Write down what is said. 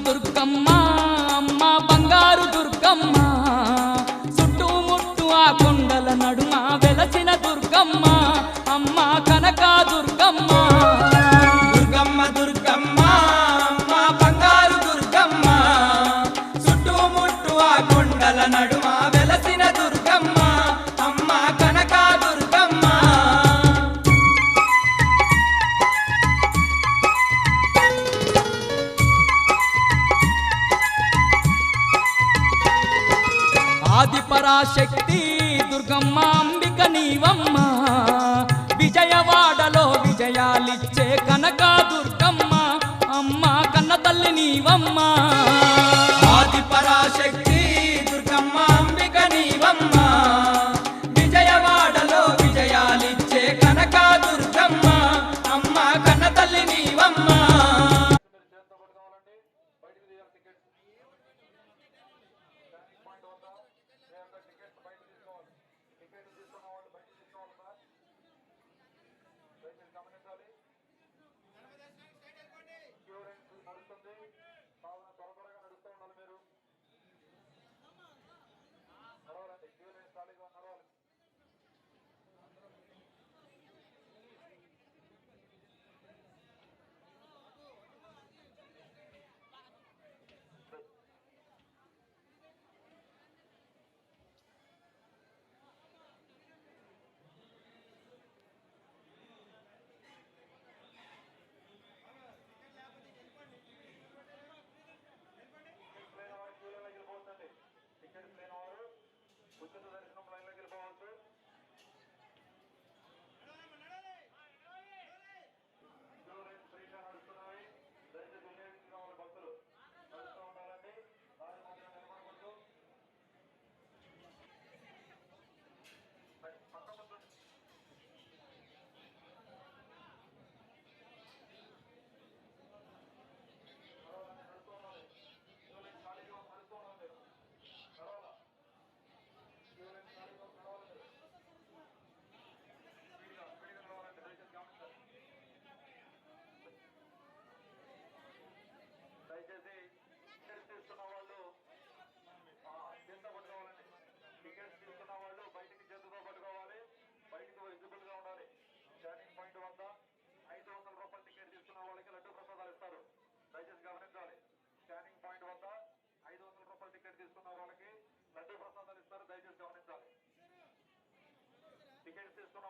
దుర్గమ్మ అమ్మ బంగారు దుర్గమ్మ చుట్టుముట్టు ఆ కొండల నడుమ వెలసిన దుర్గమ్మ అమ్మ కనక దుర్గమ్మ దుర్గమ్మ దుర్గమ్మ అమ్మ బంగారు దుర్గమ్మ చుట్టుముట్టు ఆ కొండల నడుమ వెలసిన దుర్గమ్మ అమ్మ కనక దుర్గమ్మ. ఆదిపరాశక్తి దుర్గమ్మ అంబిక నీవమ్మ విజయవాడలో విజయాలిచ్చే కనక దుర్గమ్మ అమ్మ కన్న తల్లి నీవమ్మ. ఆదిపరాశక్తి దుర్గమ్మ అంబిక నీవమ్మ విజయవాడలో విజయాలిచ్చే కనక దుర్గమ్మ అమ్మ కన్న తల్లి నీవమ్మ. టికెట్స్ తీసుకున్న